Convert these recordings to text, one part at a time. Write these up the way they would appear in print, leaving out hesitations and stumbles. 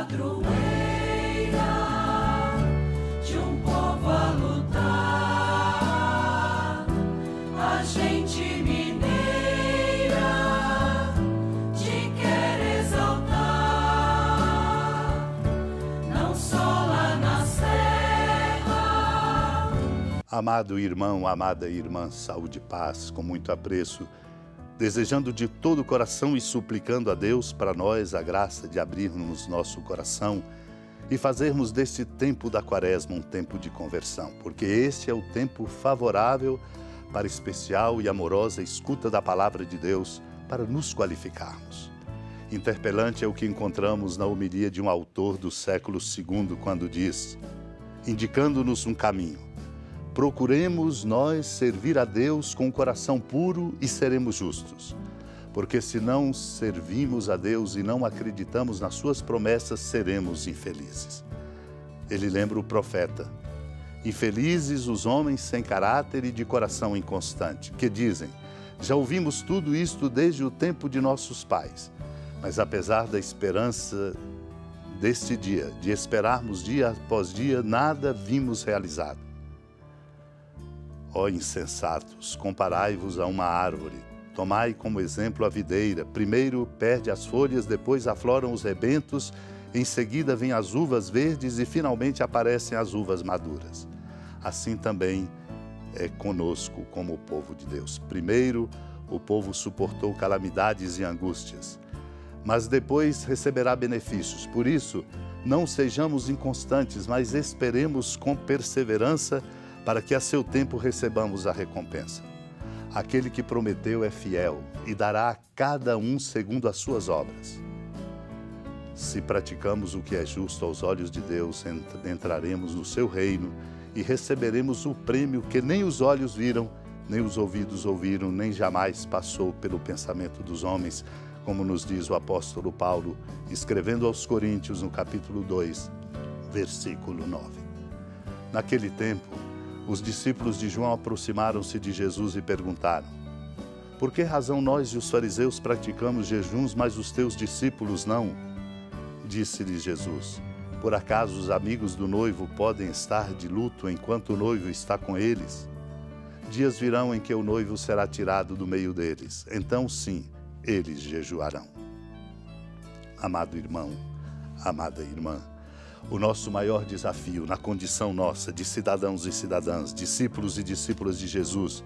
padroeira de um povo a lutar, a gente mineira te quer exaltar, não só lá na serra. Amado irmão, amada irmã, saúde e paz, com muito apreço, desejando de todo o coração e suplicando a Deus para nós a graça de abrirmos nosso coração e fazermos deste tempo da Quaresma um tempo de conversão, porque este é o tempo favorável para especial e amorosa escuta da palavra de Deus para nos qualificarmos. Interpelante é o que encontramos na homilia de um autor do século II, quando diz, indicando-nos um caminho: procuremos nós servir a Deus com o coração puro e seremos justos. Porque se não servimos a Deus e não acreditamos nas suas promessas, seremos infelizes. Ele lembra o profeta: infelizes os homens sem caráter e de coração inconstante, que dizem, já ouvimos tudo isto desde o tempo de nossos pais, mas apesar da esperança deste dia, de esperarmos dia após dia, nada vimos realizado. Ó insensatos, comparai-vos a uma árvore. Tomai como exemplo a videira. Primeiro perde as folhas, depois afloram os rebentos, em seguida vêm as uvas verdes e finalmente aparecem as uvas maduras. Assim também é conosco como o povo de Deus. Primeiro, o povo suportou calamidades e angústias, mas depois receberá benefícios. Por isso, não sejamos inconstantes, mas esperemos com perseverança para que a seu tempo recebamos a recompensa. Aquele que prometeu é fiel e dará a cada um segundo as suas obras. Se praticamos o que é justo aos olhos de Deus, entraremos no seu reino e receberemos o prêmio que nem os olhos viram, nem os ouvidos ouviram, nem jamais passou pelo pensamento dos homens, como nos diz o apóstolo Paulo, escrevendo aos Coríntios no capítulo 2, versículo 9. Naquele tempo, os discípulos de João aproximaram-se de Jesus e perguntaram: por que razão nós e os fariseus praticamos jejuns, mas os teus discípulos não? Disse-lhes Jesus: por acaso os amigos do noivo podem estar de luto enquanto o noivo está com eles? Dias virão em que o noivo será tirado do meio deles, então sim, eles jejuarão. Amado irmão, amada irmã, o nosso maior desafio na condição nossa de cidadãos e cidadãs, discípulos e discípulas de Jesus,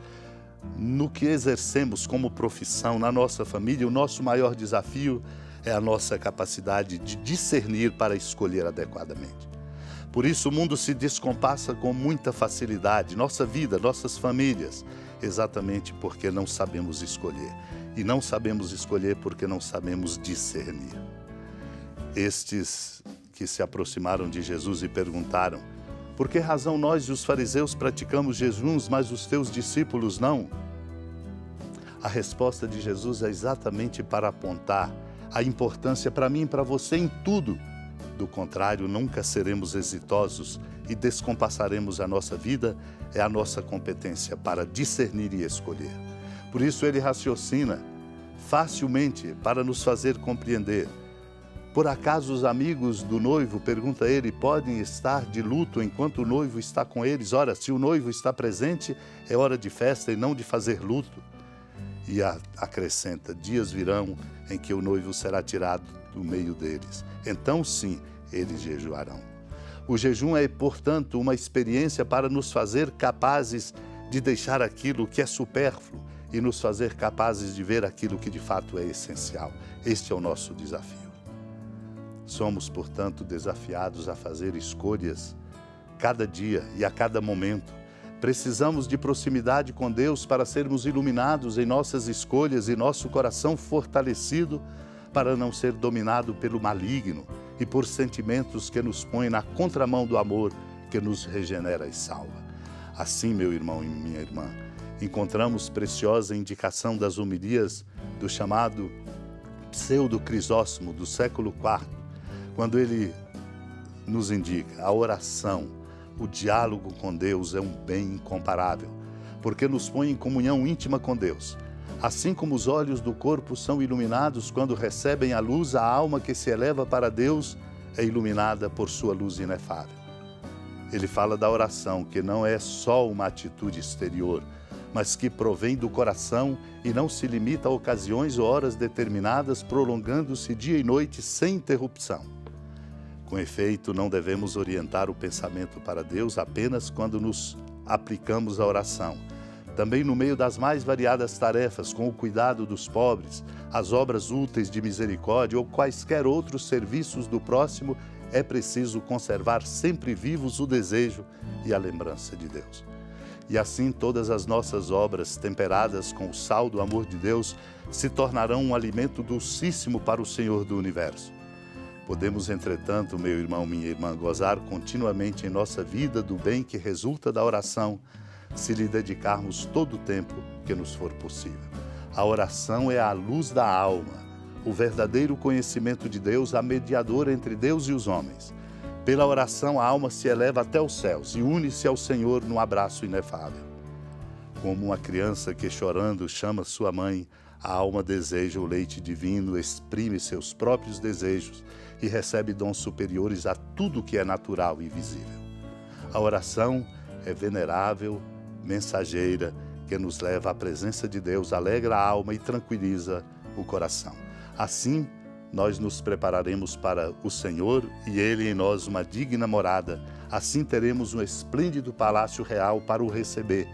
no que exercemos como profissão, na nossa família, o nosso maior desafio é a nossa capacidade de discernir para escolher adequadamente. Por isso o mundo se descompassa com muita facilidade, nossa vida, nossas famílias, exatamente porque não sabemos escolher. E não sabemos escolher porque não sabemos discernir. Estes que se aproximaram de Jesus e perguntaram: por que razão nós e os fariseus praticamos jejuns, mas os teus discípulos não? A resposta de Jesus é exatamente para apontar a importância para mim e para você em tudo. Do contrário, nunca seremos exitosos e descompassaremos a nossa vida, é a nossa competência para discernir e escolher. Por isso ele raciocina facilmente para nos fazer compreender. Por acaso os amigos do noivo, pergunta ele, podem estar de luto enquanto o noivo está com eles? Ora, se o noivo está presente, é hora de festa e não de fazer luto. E acrescenta, dias virão em que o noivo será tirado do meio deles. Então sim, eles jejuarão. O jejum é, portanto, uma experiência para nos fazer capazes de deixar aquilo que é supérfluo e nos fazer capazes de ver aquilo que de fato é essencial. Este é o nosso desafio. Somos, portanto, desafiados a fazer escolhas cada dia e a cada momento. Precisamos de proximidade com Deus para sermos iluminados em nossas escolhas e nosso coração fortalecido para não ser dominado pelo maligno e por sentimentos que nos põem na contramão do amor que nos regenera e salva. Assim, meu irmão e minha irmã, encontramos preciosa indicação das homilias do chamado Pseudo Crisóstomo do século IV, quando ele nos indica a oração, o diálogo com Deus é um bem incomparável, porque nos põe em comunhão íntima com Deus. Assim como os olhos do corpo são iluminados quando recebem a luz, a alma que se eleva para Deus é iluminada por sua luz inefável. Ele fala da oração, que não é só uma atitude exterior, mas que provém do coração e não se limita a ocasiões ou horas determinadas, prolongando-se dia e noite sem interrupção. Com efeito, não devemos orientar o pensamento para Deus apenas quando nos aplicamos à oração. Também no meio das mais variadas tarefas, com o cuidado dos pobres, as obras úteis de misericórdia ou quaisquer outros serviços do próximo, é preciso conservar sempre vivos o desejo e a lembrança de Deus. E assim todas as nossas obras, temperadas com o sal do amor de Deus, se tornarão um alimento dulcíssimo para o Senhor do Universo. Podemos, entretanto, meu irmão, minha irmã, gozar continuamente em nossa vida do bem que resulta da oração, se lhe dedicarmos todo o tempo que nos for possível. A oração é a luz da alma, o verdadeiro conhecimento de Deus, a mediadora entre Deus e os homens. Pela oração, a alma se eleva até os céus e une-se ao Senhor num abraço inefável. Como uma criança que, chorando, chama sua mãe, a alma deseja o leite divino, exprime seus próprios desejos e recebe dons superiores a tudo que é natural e visível. A oração é venerável, mensageira, que nos leva à presença de Deus, alegra a alma e tranquiliza o coração. Assim, nós nos prepararemos para o Senhor e Ele em nós uma digna morada. Assim teremos um esplêndido palácio real para o receber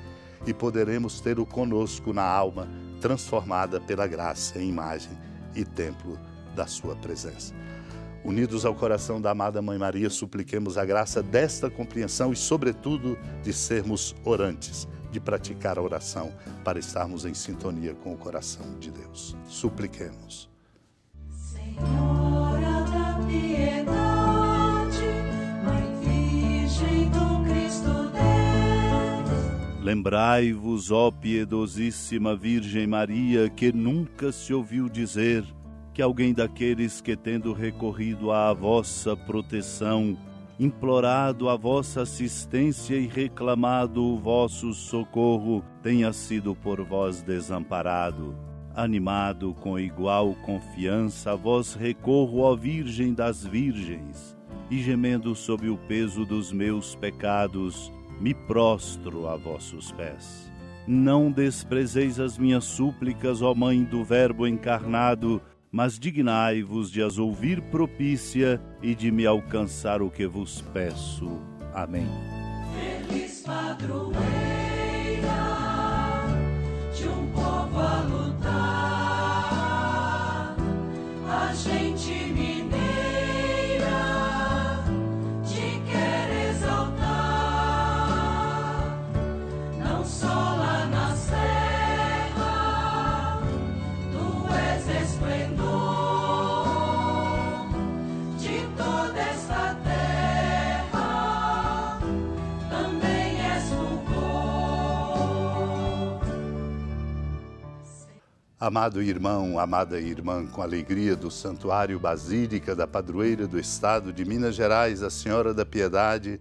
e poderemos tê-lo conosco na alma, transformada pela graça em imagem e templo da sua presença. Unidos ao coração da amada Mãe Maria, supliquemos a graça desta compreensão e, sobretudo, de sermos orantes, de praticar a oração para estarmos em sintonia com o coração de Deus. Supliquemos. Senhora da piedade, Mãe Virgem do Cristo Deus. Lembrai-vos, ó piedosíssima Virgem Maria, que nunca se ouviu dizer que alguém daqueles que, tendo recorrido à vossa proteção, implorado a vossa assistência e reclamado o vosso socorro, tenha sido por vós desamparado. Animado com igual confiança, a vós recorro, ó Virgem das Virgens, e gemendo sob o peso dos meus pecados, me prostro a vossos pés. Não desprezeis as minhas súplicas, ó Mãe do Verbo encarnado, mas dignai-vos de as ouvir propícia e de me alcançar o que vos peço. Amém. Feliz padroeira de um povo a lutar, a gente mineira te quer exaltar, não só lá na serra, tu és esplendor de toda esta terra, também és fulgor. Amado irmão, amada irmã, com alegria do Santuário Basílica da Padroeira do Estado de Minas Gerais, a Senhora da Piedade,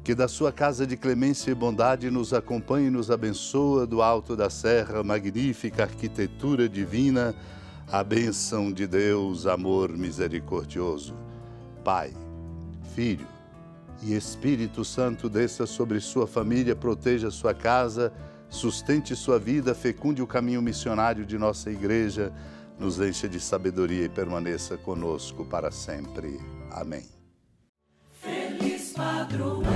que da sua casa de clemência e bondade nos acompanhe e nos abençoa do alto da serra, magnífica arquitetura divina, a bênção de Deus, amor misericordioso. Pai, Filho e Espírito Santo desça sobre sua família, proteja sua casa, sustente sua vida, fecunde o caminho missionário de nossa igreja, nos encha de sabedoria e permaneça conosco para sempre. Amém. Feliz padroeira